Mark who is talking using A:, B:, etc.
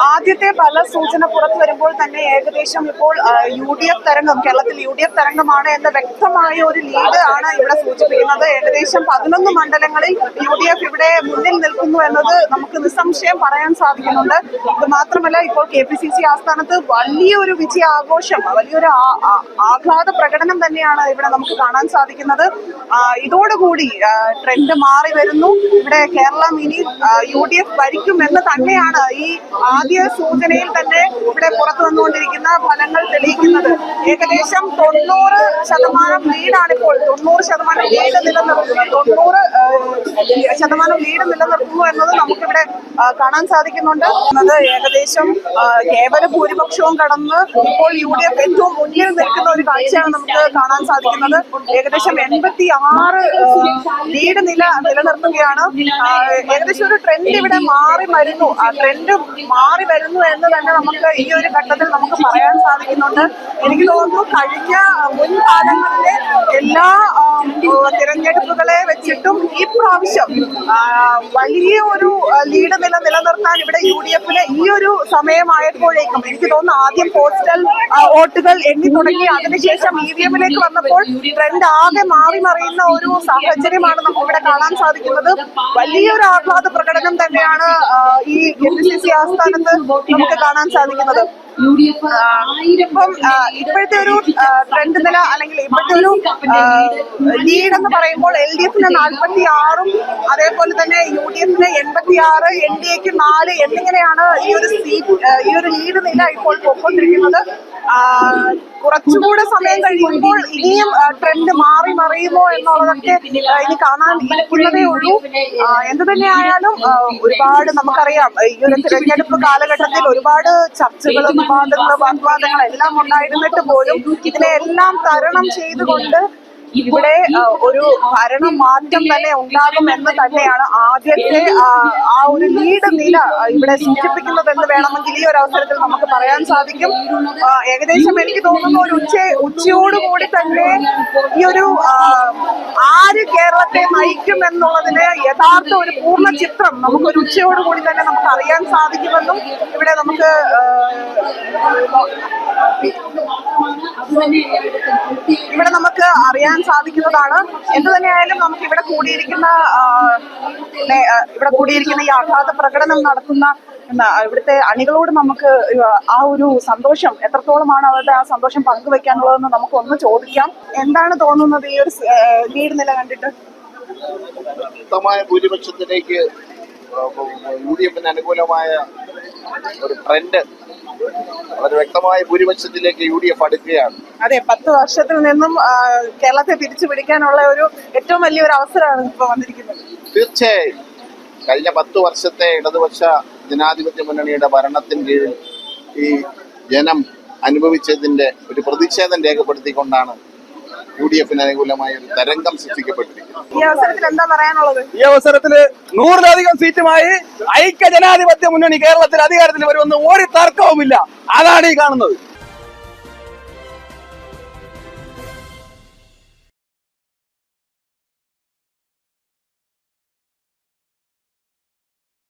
A: ആദ്യത്തെ ഫല സൂചന പുറത്തു വരുമ്പോൾ തന്നെ ഏകദേശം ഇപ്പോൾ UDF തരംഗം, കേരളത്തിൽ UDF തരംഗമാണ് എന്ന വ്യക്തമായ ഒരു ലീഡ് ആണ് ഇവിടെ സൂചിപ്പിക്കുന്നത്. ഏകദേശം 11 മണ്ഡലങ്ങളിൽ UDF ഇവിടെ മുന്നിൽ നിൽക്കുന്നു എന്നത് നമുക്ക് നിസ്സംശയം പറയാൻ സാധിക്കുന്നുണ്ട്. ഇത് മാത്രമല്ല, ഇപ്പോൾ KPCC ആസ്ഥാനത്ത് വലിയൊരു വിജയാഘോഷം, വലിയൊരു ആഹ്ലാദ പ്രകടനം തന്നെയാണ് ഇവിടെ നമുക്ക് കാണാൻ സാധിക്കുന്നത്. ഇതോടുകൂടി ട്രെൻഡ് മാറി വരുന്നു. ഇവിടെ കേരളം ഇനി UDF ഭരിക്കുമെന്ന് തന്നെയാണ് ഈ ആദ്യ സൂചനയിൽ തന്നെ ഇവിടെ പുറത്തു വന്നുകൊണ്ടിരിക്കുന്ന ഫലങ്ങൾ തെളിയിക്കുന്നത്. ഏകദേശം 90% ലീഡാണിപ്പോൾ, 90% ലീഡ് നിലനിർത്തുന്നത്, 90% ലീഡ് നിലനിർത്തുന്നു എന്നത് നമുക്കിവിടെ കാണാൻ സാധിക്കുന്നുണ്ട്. ഏകദേശം കേവല ഭൂരിപക്ഷവും കടന്ന് ഇപ്പോൾ UDF ഏറ്റവും മുന്നിൽ നിൽക്കുന്ന ഒരു കാഴ്ചയാണ് നമുക്ക് കാണാൻ സാധിക്കുന്നത്. ഏകദേശം 86 ലീഡ് നിലനിർത്തുകയാണ്. ഏകദേശം ഒരു ട്രെൻഡ് ഇവിടെ മാറി വരുന്നു. ആ ട്രെൻഡ് മാറി വരുന്നു എന്ന് തന്നെ നമുക്ക് ഈ ഒരു ഘട്ടത്തിൽ നമുക്ക് പറയാൻ സാധിക്കുന്നുണ്ട്. എനിക്ക് തോന്നുന്നു കഴിഞ്ഞ മുൻകാലങ്ങളിലെ എല്ലാ തിരഞ്ഞെടുപ്പുകളെ വെച്ചിട്ടും ഈ പ്രാവശ്യം വലിയ ഒരു ലീഡ് നിലനിർത്താൻ ഇവിടെ UDFന് ഈ ഒരു സമയമായപ്പോഴേക്കും എനിക്ക് തോന്നുന്നു ആദ്യം പോസ്റ്റൽ വോട്ടുകൾ എണ്ണി തുടങ്ങി, അതിനുശേഷം EVM-ലേക്ക് വന്നപ്പോൾ ട്രെൻഡ് ആകെ മാറി മറിയുന്ന ഒരു സാഹചര്യമാണ് നമുക്കിവിടെ കാണാൻ സാധിക്കുന്നത്. വലിയൊരു ആഹ്ലാദ പ്രകടനം തന്നെയാണ് ഈ KPCC ആസ്ഥാനത്ത് നമുക്ക് കാണാൻ സാധിക്കുന്നത്. ഇപ്പം ഇപ്പോഴത്തെ ഒരു ട്രെൻഡ് നില അല്ലെങ്കിൽ ഇപ്പോഴത്തെ ഒരു ലീഡ് എന്ന് പറയുമ്പോൾ LDF-ന് 46-ഉം അതേപോലെ തന്നെ UDF-ന് 86, NDA-ക്ക് 4 എന്നിങ്ങനെയാണ് ഈ ഒരു ലീഡ് നില ഇപ്പോൾ പോയിക്കൊണ്ടിരിക്കുന്നത്. കുറച്ചുകൂടെ സമയം കഴിയുമ്പോൾ ഇനിയും ട്രെൻഡ് മാറി മറിയുമോ എന്നുള്ളതൊക്കെ ഇനി കാണാൻ ഇരിക്കുന്നതേ ഉള്ളൂ. എന്ത് തന്നെയായാലും ഒരുപാട് നമുക്കറിയാം, ഈ ഒരു തിരഞ്ഞെടുപ്പ് കാലഘട്ടത്തിൽ ഒരുപാട് ചർച്ചകളും വാഗ്വാദങ്ങളും എല്ലാം ഉണ്ടായിരുന്നിട്ട് പോലും ഇതിനെല്ലാം തരണം ചെയ്തുകൊണ്ട് ഇവിടെ ഒരു ഭരണമാറ്റം തന്നെ ഉണ്ടാകുമെന്ന് തന്നെയാണ് ആദ്യത്തെ ആ ഒരു ലീഡ് നില ഇവിടെ സൂചിപ്പിക്കുന്നതെന്ന് വേണമെങ്കിൽ ഈ ഒരു അവസരത്തിൽ നമുക്ക് പറയാൻ സാധിക്കും. ഏകദേശം എനിക്ക് തോന്നുന്നു ഒരു ഉച്ചയോടുകൂടി തന്നെ ഈ ഒരു ആര് കേരളത്തെ നയിക്കും എന്നുള്ളതിന് യഥാർത്ഥ ഒരു പൂർണ്ണ ചിത്രം നമുക്കൊരു ഉച്ചയോടുകൂടി തന്നെ നമുക്ക് അറിയാൻ സാധിക്കുമെന്നും ഇവിടെ നമുക്ക് അറിയാൻ സാധിക്കുന്നതാണ്. എന്ത് തന്നെയായാലും നമുക്ക് ഇവിടെ കൂടിയിരിക്കുന്ന ഈ ആഹ്ലാദ പ്രകടനം നടത്തുന്ന ഇവിടുത്തെ അണികളോട് നമുക്ക് ആ ഒരു സന്തോഷം എത്രത്തോളമാണ് അവരുടെ ആ സന്തോഷം പങ്കുവെക്കാനുള്ളതെന്ന് നമുക്കൊന്ന് ചോദിക്കാം. എന്താണ് തോന്നുന്നത് ഈ ഒരു ലീഡ് നില കണ്ടിട്ട്?
B: വ്യക്തമായ ഭൂരിപക്ഷത്തിലേക്ക് UDF-ന് അനുകൂലമായ ഒരു ട്രെൻഡ്, വളരെ വ്യക്തമായ ഭൂരിപക്ഷത്തിലേക്ക് UDF അടുക്കുകയാണ്.
A: അതെ, 10 വർഷത്തിൽ നിന്നും കേരളത്തെ തിരിച്ചു പിടിക്കാനുള്ള ഒരു ഏറ്റവും വലിയൊരു അവസരമാണ് ഇപ്പൊ വന്നിരിക്കുന്നത്.
B: തീർച്ചയായും കഴിഞ്ഞ 10 വർഷത്തെ ഇടതുപക്ഷ ജനാധിപത്യ മുന്നണിയുടെ ഭരണത്തിന് കീഴിൽ ഈ ജനം അനുഭവിച്ചതിന്റെ ഒരു പ്രതിഷേധം രേഖപ്പെടുത്തിക്കൊണ്ടാണ് UDF-ന് അനുകൂലമായ ഒരു തരംഗം സൃഷ്ടിക്കപ്പെട്ടിരിക്കുന്നത്.
A: ഈ അവസരത്തിൽ എന്താ പറയാനുള്ളത്?
C: ഈ അവസരത്തിൽ 100-ലധികം സീറ്റുമായി ഐക്യ ജനാധിപത്യ മുന്നണി കേരളത്തിൽ അധികാരത്തിൽ വരുമെന്ന് ഒരു തർക്കവുമില്ല. അതാണ് ഈ കാണുന്നത്.